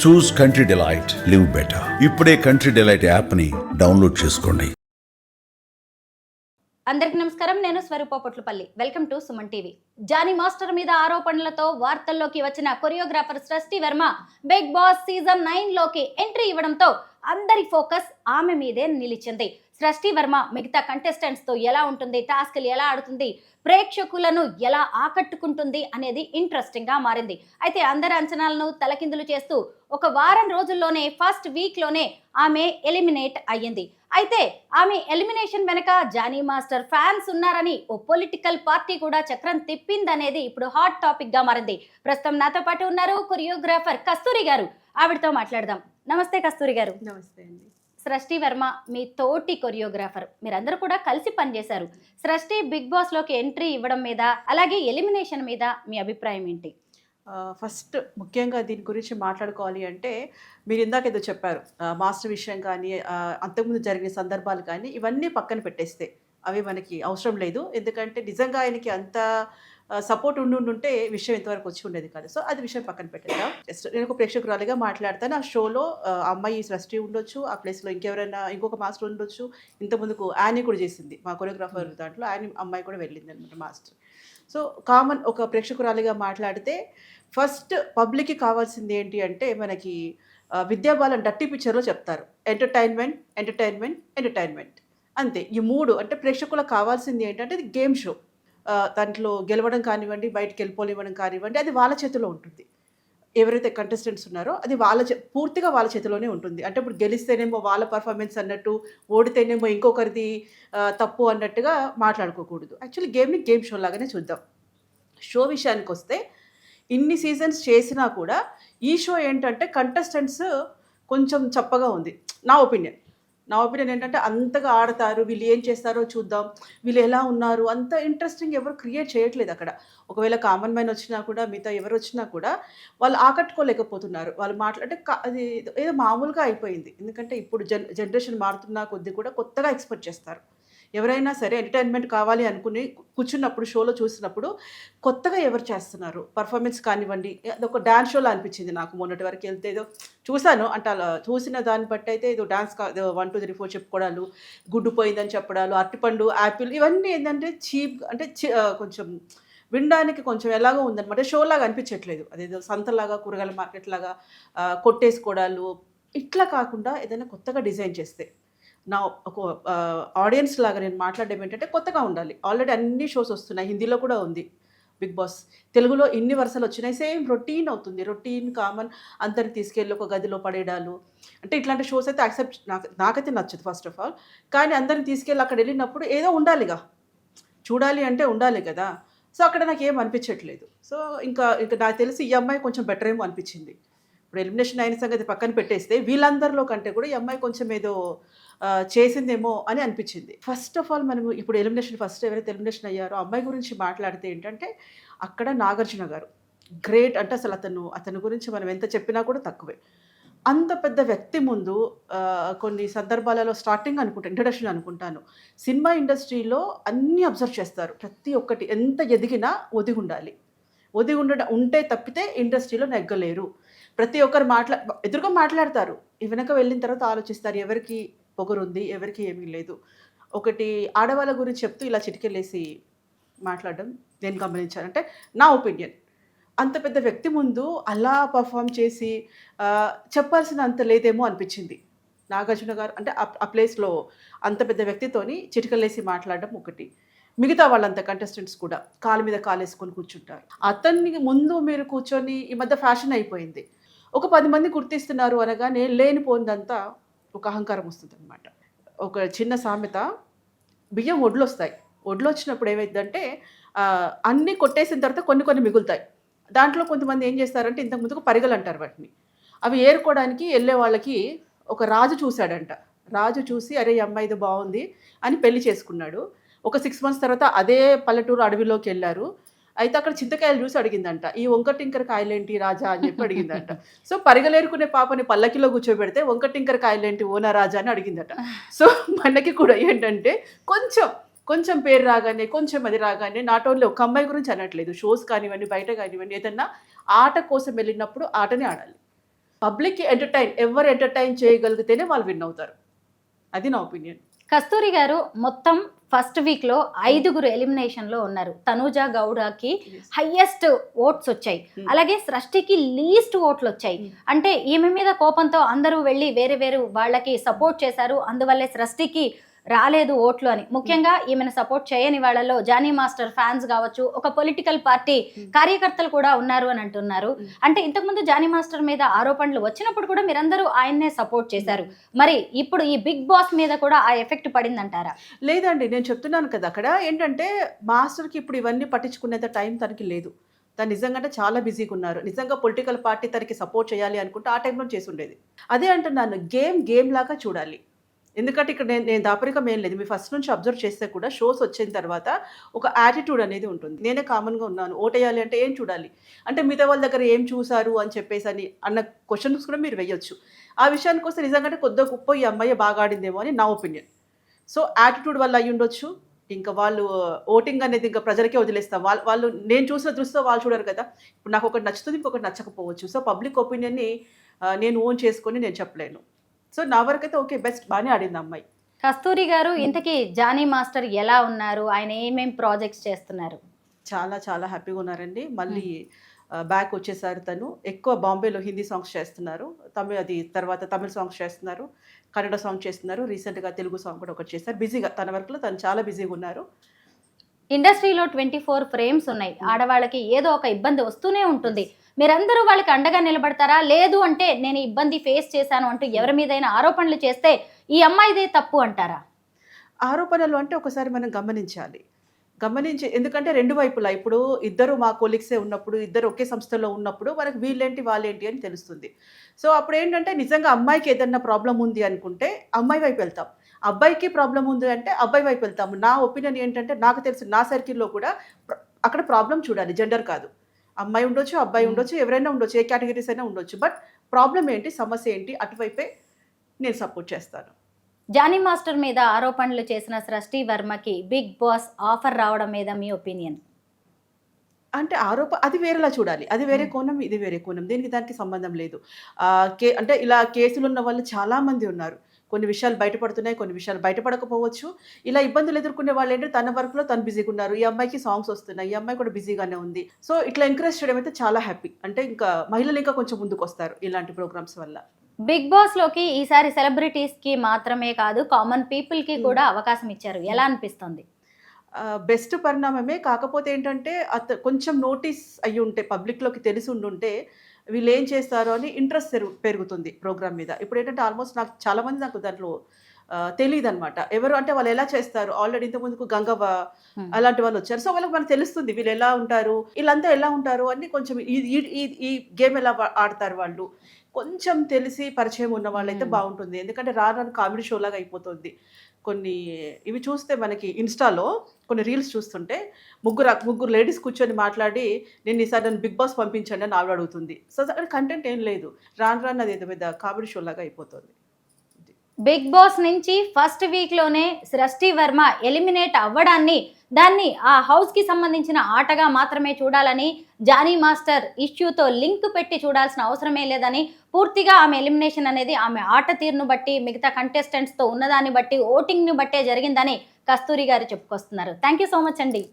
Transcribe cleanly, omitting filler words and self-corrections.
చూస్ Country Delight, live better. ఇప్పుడే Country Delight యాప్ని download చేసుకోండి. అందరికి నమస్కారం. నేను Swarupa Potlapalli. Welcome to Suman TV. Jani master మీద ఆరోపణలతో వార్తల్లోకి వచ్చిన కొరియోగ్రాఫర్ సృష్టి వర్మ బిగ్ బాస్ సీజన్ 9 లోకి ఎంట్రీ ఇవ్వడంతో అందరి ఫోకస్ ఆమె మీదే నిలిచింది. సృష్టి వర్మ మిగతా కంటెస్టెంట్స్ తో ఎలా ఉంటుంది, టాస్క్లు ఎలా ఆడుతుంది, ప్రేక్షకులను ఎలా ఆకట్టుకుంటుంది అనేది ఇంట్రెస్టింగ్ గా మారింది. అయితే అందరి అంచనాలను తలకిందులు చేస్తూ ఒక వారం రోజుల్లోనే ఫస్ట్ వీక్ లోనే ఆమె ఎలిమినేట్ అయ్యింది. అయితే ఆమె ఎలిమినేషన్ వెనక జానీ మాస్టర్ ఫ్యాన్స్ ఉన్నారని ఓ పొలిటికల్ పార్టీ కూడా చక్రం తిప్పిందనేది ఇప్పుడు హాట్ టాపిక్ గా మారింది. ప్రస్తుతం నాతో పాటు ఉన్నారు కొరియోగ్రాఫర్ కస్తూరి గారు. ఆవిడతో మాట్లాడదాం. నమస్తే కస్తూరి గారు. నమస్తే అండి. సృష్టి వర్మ మీ తోటి కొరియోగ్రాఫర్, మీరందరూ కూడా కలిసి పనిచేశారు. సృష్టి బిగ్ బాస్ లోకి ఎంట్రీ ఇవ్వడం మీద, అలాగే ఎలిమినేషన్ మీద మీ అభిప్రాయం ఏంటి? ఫస్ట్ ముఖ్యంగా దీని గురించి మాట్లాడుకోవాలి అంటే, మీరు ఇందాక ఏదో చెప్పారు, మాస్టర్ విషయం కానీ అంతకుముందు జరిగిన సందర్భాలు కానీ ఇవన్నీ పక్కన పెట్టేస్తే అవి మనకి అవసరం లేదు. ఎందుకంటే నిజంగా ఆయనకి అంత సపోర్ట్ ఉండుంటే విషయం ఇంతవరకు వచ్చి ఉండేది కాదు. సో అది విషయం పక్కన పెట్టేద్దాం. జస్ట్ నేను ఒక ప్రేక్షకురాలిగా మాట్లాడతాను. ఆ షోలో అమ్మాయి సృష్టి ఉండొచ్చు, ఆ ప్లేస్లో ఇంకెవరైనా ఇంకొక మాస్టర్ ఉండొచ్చు. ఇంతకుముందుకు యానీ కూడా చేసింది మా కొరియోగ్రాఫర్ దాంట్లో, యానీ అమ్మాయి కూడా వెళ్ళింది అనమాట మాస్టర్. సో కామన్ ఒక ప్రేక్షకురాలిగా మాట్లాడితే ఫస్ట్ పబ్లిక్కి కావాల్సింది ఏంటి అంటే, మనకి విద్యాబాలన్ డట్టి పిక్చర్లో చెప్తారు, ఎంటర్టైన్మెంట్ ఎంటర్టైన్మెంట్ ఎంటర్టైన్మెంట్ అంతే. ఈ మూడు అంటే ప్రేక్షకులకు కావాల్సింది ఏంటంటే ఇది గేమ్ షో. దాంట్లో గెలవడం కానివ్వండి, బయటకు వెళ్ళిపోనివ్వడం కానివ్వండి, అది వాళ్ళ చేతిలో ఉంటుంది. ఎవరైతే కంటెస్టెంట్స్ ఉన్నారో అది పూర్తిగా వాళ్ళ చేతిలోనే ఉంటుంది. అంటే ఇప్పుడు గెలిస్తేనేమో వాళ్ళ పర్ఫార్మెన్స్ అన్నట్టు, ఓడితేనేమో ఇంకొకరిది తప్పు అన్నట్టుగా మాట్లాడుకోకూడదు. యాక్చువల్లీ గేమ్ని గేమ్ షో లాగానే చూద్దాం. షో విషయానికి వస్తే ఇన్ని సీజన్స్ చేసినా కూడా ఈ షో ఏంటంటే కంటెస్టెంట్స్ కొంచెం చప్పగా ఉంది. నా ఒపీనియన్ ఏంటంటే, అంతగా ఆడతారు, వీళ్ళు ఏం చేస్తారో చూద్దాం, వీళ్ళు ఎలా ఉన్నారు, అంత ఇంట్రెస్టింగ్ ఎవరు క్రియేట్ చేయట్లేదు అక్కడ. ఒకవేళ కామన్ మ్యాన్ వచ్చినా కూడా, మిగతా ఎవరు వచ్చినా కూడా వాళ్ళు ఆకట్టుకోలేకపోతున్నారు. వాళ్ళు మాట్లాడితే అది ఏదో మామూలుగా అయిపోయింది. ఎందుకంటే ఇప్పుడు జనరేషన్ మారుతున్న కొద్దీ కూడా కొత్తగా ఎక్స్పెక్ట్ చేస్తారు. ఎవరైనా సరే ఎంటర్టైన్మెంట్ కావాలి అనుకుని కూర్చున్నప్పుడు, షోలో చూసినప్పుడు కొత్తగా ఎవరు చేస్తున్నారు పర్ఫార్మెన్స్ కానివ్వండి. అదొక డ్యాన్స్ షోలో అనిపించింది నాకు. మొన్నటి వరకు వెళ్తే ఏదో చూశాను అంటే, అలా చూసిన దాన్ని బట్టి అయితే ఏదో డ్యాన్స్ 1 2 3 4 చెప్పుకోవడాలు, గుడ్డు పోయిందని చెప్పడాలు, అరటిపండు, యాపిల్, ఇవన్నీ ఏంటంటే చీప్, అంటే కొంచెం వినడానికి కొంచెం ఎలాగో ఉందన్నమాట. షోలాగా అనిపించట్లేదు. అదేదో సంతలాగా, కూరగాయల మార్కెట్ లాగా కొట్టేసుకోవడాలు, ఇట్లా కాకుండా ఏదైనా కొత్తగా డిజైన్ చేస్తే, నా ఒక ఆడియన్స్ లాగా నేను మాట్లాడడం ఏంటంటే కొత్తగా ఉండాలి. ఆల్రెడీ అన్ని షోస్ వస్తున్నాయి, హిందీలో కూడా ఉంది బిగ్ బాస్. తెలుగులో ఇన్ని వరుసలు వచ్చినాయి, సేమ్ రొటీన్ అవుతుంది. రొటీన్ కామన్, అందరిని తీసుకెళ్ళి ఒక గదిలో పడేయడాలు, అంటే ఇట్లాంటి షోస్ అయితే నాకైతే నచ్చదు ఫస్ట్ ఆఫ్ ఆల్. కానీ అందరిని తీసుకెళ్ళి అక్కడ వెళ్ళినప్పుడు ఏదో ఉండాలిగా, చూడాలి అంటే ఉండాలి కదా. సో అక్కడ నాకు ఏం అనిపించట్లేదు. సో ఇంకా నాకు తెలిసి ఈ అమ్మాయి కొంచెం బెటర్ ఏమో అనిపించింది. ఇప్పుడు ఎలిమినేషన్ అయిన సంగతి పక్కన పెట్టేస్తే వీళ్ళందరిలో కంటే కూడా ఈ అమ్మాయి కొంచెం ఏదో చేసిందేమో అని అనిపించింది. ఫస్ట్ ఆఫ్ ఆల్ మనము ఇప్పుడు ఫస్ట్ ఎవరైతే ఎలిమినేషన్ అయ్యారో అమ్మాయి గురించి మాట్లాడితే ఏంటంటే, అక్కడ నాగార్జున గారు గ్రేట్. అంటే అసలు అతని గురించి మనం ఎంత చెప్పినా కూడా తక్కువే. అంత పెద్ద వ్యక్తి ముందు కొన్ని సందర్భాలలో స్టార్టింగ్ ఇంట్రడక్షన్ అనుకుంటాను, సినిమా ఇండస్ట్రీలో అన్నీ అబ్జర్వ్ చేస్తారు. ప్రతి ఒక్కటి ఎంత ఎదిగినా ఒదిగుండాలి. ఉంటే తప్పితే ఇండస్ట్రీలో నెగ్గలేరు. ప్రతి ఒక్కరు ఎదురుగా మాట్లాడతారు, వెనక వెళ్ళిన తర్వాత ఆలోచిస్తారు ఎవరికి పొగరుంది, ఎవరికి ఏమీ లేదు. ఒకటి ఆడవాళ్ళ గురించి చెప్తూ ఇలా చిటికెళ్ళేసి మాట్లాడడం నేను గమనించాను. అంటే నా ఒపీనియన్, అంత పెద్ద వ్యక్తి ముందు అలా పర్ఫామ్ చేసి చెప్పాల్సిన అంత లేదేమో అనిపించింది నాగార్జున గారు. అంటే ఆ ప్లేస్లో అంత పెద్ద వ్యక్తితోని చిటికలేసి మాట్లాడడం ఒకటి. మిగతా వాళ్ళంతా కంటెస్టెంట్స్ కూడా కాలు మీద కాలేసుకొని కూర్చుంటారు. అతన్ని ముందు మీరు కూర్చొని, ఈ మధ్య ఫ్యాషన్ అయిపోయింది, ఒక 10 మంది గుర్తిస్తున్నారు అనగానే లేనిపోయిందంతా ఒక అహంకారం వస్తుంది అనమాట. ఒక చిన్న సామెత, బియ్యం ఒడ్లు వచ్చినప్పుడు ఏమైందంటే అన్నీ కొట్టేసిన తర్వాత కొన్ని మిగులుతాయి. దాంట్లో కొంతమంది ఏం చేస్తారంటే, ఇంతకుముందుకు పరిగలు అంటారు వాటిని, అవి ఏరుకోవడానికి వెళ్ళే వాళ్ళకి ఒక రాజు చూశాడంట. రాజు చూసి అరే ఈ అమ్మాయి ఇది బాగుంది అని పెళ్లి చేసుకున్నాడు. ఒక 6 months తర్వాత అదే పల్లెటూరు అడవిలోకి వెళ్ళారు. అయితే అక్కడ చింతకాయలు చూసి అడిగిందంట, ఈ వంకటింకర కాయలేంటి రాజా అని చెప్పి అడిగిందంట. సో పరిగలేరుకునే పాపని పల్లకిలో కూర్చోబెడితే వంకటింకర కాయలేంటి ఓనా రాజా అని అడిగిందట. సో మనకి కూడా ఏంటంటే కొంచెం పేరు రాగానే, కొంచెం అది రాగానే, నాట్ ఓన్లీ ఒక అమ్మాయి గురించి అనట్లేదు, షోస్ కానివ్వండి, బయట కానివ్వండి, ఏదన్నా ఆట కోసం వెళ్ళినప్పుడు ఆటనే ఆడాలి. పబ్లిక్కి ఎవరు ఎంటర్టైన్ చేయగలిగితేనే వాళ్ళు విన్ అవుతారు. అది నా ఒపీనియన్. కస్తూరి గారు మొత్తం ఫస్ట్ వీక్ లో 5 ఎలిమినేషన్ లో ఉన్నారు. తనూజ గౌడకి హైయెస్ట్ ఓట్స్ వచ్చాయి, అలాగే సృష్టికి లీస్ట్ ఓట్లు వచ్చాయి. అంటే ఈమె మీద కోపంతో అందరూ వెళ్ళి వేరే వేరే వాళ్ళకి సపోర్ట్ చేశారు, అందువల్లే సృష్టికి రాలేదు ఓట్లు అని. ముఖ్యంగా ఈమెను సపోర్ట్ చేయని వాళ్ళలో జానీ మాస్టర్ ఫ్యాన్స్ కావచ్చు, ఒక పొలిటికల్ పార్టీ కార్యకర్తలు కూడా ఉన్నారు అని అంటున్నారు. అంటే ఇంతకుముందు జానీ మాస్టర్ మీద ఆరోపణలు వచ్చినప్పుడు కూడా మీరందరూ ఆయన్నే సపోర్ట్ చేశారు. మరి ఇప్పుడు ఈ బిగ్ బాస్ మీద కూడా ఆ ఎఫెక్ట్ పడిందంటారా? లేదండి, నేను చెప్తున్నాను కదా, అక్కడ ఏంటంటే మాస్టర్కి ఇప్పుడు ఇవన్నీ పట్టించుకునేంత టైం తనకి లేదు. తను నిజంగా చాలా బిజీగా ఉన్నారు. నిజంగా పొలిటికల్ పార్టీ తనకి సపోర్ట్ చేయాలి అనుకుంటే ఆ టైంలో చేసి ఉండేది. అదే అంటున్నాను, గేమ్ లాగా చూడాలి. ఎందుకంటే ఇక్కడ నేను దాపరికం ఏం లేదు. మీరు ఫస్ట్ నుంచి అబ్జర్వ్ చేస్తే కూడా షోస్ వచ్చిన తర్వాత ఒక యాటిట్యూడ్ అనేది ఉంటుంది. నేనే కామన్గా ఉన్నాను, ఓటేయాలి అంటే ఏం చూడాలి, అంటే మిగతా వాళ్ళ దగ్గర ఏం చూసారు అని చెప్పేసి అన్న క్వశ్చన్స్ కూడా మీరు వేయొచ్చు. ఆ విషయానికి వస్తే నిజంగానే కొద్దిగా గొప్ప ఈ అమ్మాయి బాగా ఆడిందేమో అని నా ఒపీనియన్. సో యాటిట్యూడ్ వల్ల అయ్యి ఉండొచ్చు. ఇంకా వాళ్ళు ఓటింగ్ అనేది ఇంకా ప్రజలకే వదిలేస్తాం. వాళ్ళు నేను చూసిన దృష్టితో వాళ్ళు చూడరు కదా. ఇప్పుడు నాకు ఒకటి నచ్చుతుంది, ఇంకొకటి నచ్చకపోవచ్చు. సో పబ్లిక్ ఒపీనియన్ని నేను ఓన్ చేసుకొని నేను చెప్పలేను. సో నా వరకు అయితే ఓకే, బెస్ట్, బాగానే ఆడింది అమ్మాయి. కస్తూరి గారు, ఇంతకీ జానీ మాస్టర్ ఎలా ఉన్నారు, ఆయన ఏమేం ప్రాజెక్ట్స్ చేస్తున్నారు? చాలా చాలా హ్యాపీగా ఉన్నారండి. మళ్ళీ బ్యాక్ వచ్చేసారు. తను ఎక్కువ బాంబేలో హిందీ సాంగ్స్ చేస్తున్నారు, తర్వాత తమిళ సాంగ్స్ చేస్తున్నారు, కన్నడ సాంగ్ చేస్తున్నారు, రీసెంట్గా తెలుగు సాంగ్ కూడా ఒకటి చేస్తారు. బిజీగా తన వర్క్లో తను చాలా బిజీగా ఉన్నారు. ఇండస్ట్రీలో 24 ఫ్రేమ్స్ ఉన్నాయి. ఆడవాళ్ళకి ఏదో ఒక ఇబ్బంది వస్తూనే ఉంటుంది. మీరందరూ వాళ్ళకి అండగా నిలబడతారా? లేదు అంటే నేను ఇబ్బంది ఫేస్ చేశాను అంటూ ఎవరి మీదైనా ఆరోపణలు చేస్తే ఈ అమ్మాయిదే తప్పు అంటారా? ఆరోపణలు అంటే ఒకసారి మనం గమనించాలి. ఎందుకంటే రెండు వైపులా, ఇప్పుడు ఇద్దరు మా కొలీగ్సే ఉన్నప్పుడు, ఇద్దరు ఒకే సంస్థలో ఉన్నప్పుడు మనకు వీళ్ళేంటి వాళ్ళేంటి అని తెలుస్తుంది. సో అప్పుడు ఏంటంటే నిజంగా అమ్మాయికి ఏదన్నా ప్రాబ్లం ఉంది అనుకుంటే అమ్మాయి వైపు వెళ్తాం, అబ్బాయికి ప్రాబ్లం ఉంది అంటే అబ్బాయి వైపు వెళ్తాము. నా ఒపీనియన్ ఏంటంటే, నాకు తెలిసి నా సర్కిల్లో కూడా అక్కడ ప్రాబ్లం చూడాలి, జెండర్ కాదు. అమ్మాయి ఉండొచ్చు, అబ్బాయి ఉండొచ్చు, ఎవరైనా ఉండొచ్చు, ఏ కేటగిరీస్ అయినా ఉండొచ్చు. బట్ ప్రాబ్లం ఏంటి, సమస్య ఏంటి, అటువైపే నేను సపోర్ట్ చేస్తాను. జానీ మాస్టర్ మీద ఆరోపణలు చేసిన సృష్టి వర్మకి బిగ్ బాస్ ఆఫర్ రావడం మీద మీ ఒపీనియన్? అంటే అది వేరేలా చూడాలి. అది వేరే కోణం, ఇది వేరే కోణం. దీనికి దానికి సంబంధం లేదు. అంటే ఇలా కేసులు ఉన్న వాళ్ళు చాలామంది ఉన్నారు. కొన్ని విషయాలు బయటపడుతున్నాయి, కొన్ని విషయాలు బయటపడకపోవచ్చు. ఇలా ఇబ్బందులు ఎదుర్కొనే వాళ్ళు ఏంటంటే తన వర్క్లో తను బిజీగా ఉన్నారు. ఈ అమ్మాయికి సాంగ్స్ వస్తున్నాయి, ఈ అమ్మాయి కూడా బిజీగానే ఉంది. సో ఇట్లా ఎంకరేజ్ చేయడం అయితే చాలా హ్యాపీ. అంటే ఇంకా మహిళలు ఇంకా కొంచెం ముందుకు వస్తారు ఇలాంటి ప్రోగ్రామ్స్ వల్ల. బిగ్ బాస్ లోకి ఈసారి సెలబ్రిటీస్ కి మాత్రమే కాదు, కామన్ పీపుల్ కి కూడా అవకాశం ఇచ్చారు. ఎలా అనిపిస్తుంది? బెస్ట్ పరిణామమే. కాకపోతే ఏంటంటే కొంచెం నోటీస్ అయ్యి ఉంటే, పబ్లిక్లోకి తెలిసి ఉండుంటే వీళ్ళు ఏం చేస్తారో అని ఇంట్రెస్ట్ పెరుగుతుంది ప్రోగ్రామ్ మీద. ఇప్పుడు ఏంటంటే ఆల్మోస్ట్ చాలామంది నాకు దాంట్లో తెలియదు అనమాట. ఎవరు అంటే వాళ్ళు ఎలా చేస్తారు, ఆల్రెడీ ఇంతకుముందుకు గంగవ్వ అలాంటి వాళ్ళు వచ్చారు. సో వాళ్ళకి మనకు తెలుస్తుంది వీళ్ళు ఎలా ఉంటారు, వీళ్ళంతా ఎలా ఉంటారు అని. కొంచెం ఈ గేమ్ ఎలా ఆడతారు వాళ్ళు కొంచెం తెలిసి పరిచయం ఉన్న వాళ్ళైతే బాగుంటుంది. ఎందుకంటే రాను కామెడీ షో లాగా అయిపోతుంది. కొన్ని ఇవి చూస్తే మనకి ఇన్స్టాలో కొన్ని రీల్స్ చూస్తుంటే ముగ్గురు లేడీస్ కూర్చొని మాట్లాడి, నేను ఈసారి నన్ను బిగ్ బాస్ పంపించండి అని ఆవిడ అడుగుతుంది. సో అక్కడ కంటెంట్ ఏం లేదు, రాను అది ఏదో పెద్ద కామెడీ షో లాగా అయిపోతుంది. బిగ్ బాస్ నుంచి ఫస్ట్ వీక్ లోనే సృష్టి వర్మ ఎలిమినేట్ అవ్వడాన్ని, దాన్ని ఆ హౌస్ కి సంబంధించిన ఆటగా మాత్రమే చూడాలని, జానీ మాస్టర్ ఇష్యూతో లింక్ పెట్టి చూడాల్సిన అవసరమే లేదని, పూర్తిగా ఆమె ఎలిమినేషన్ అనేది ఆమె ఆట తీరును బట్టి, మిగతా కంటెస్టెంట్స్తో ఉన్నదాన్ని బట్టి, ఓటింగ్ను బట్టే జరిగిందని కస్తూరి గారు చెప్పుకొస్తున్నారు. థ్యాంక్ యూ సో మచ్ అండి.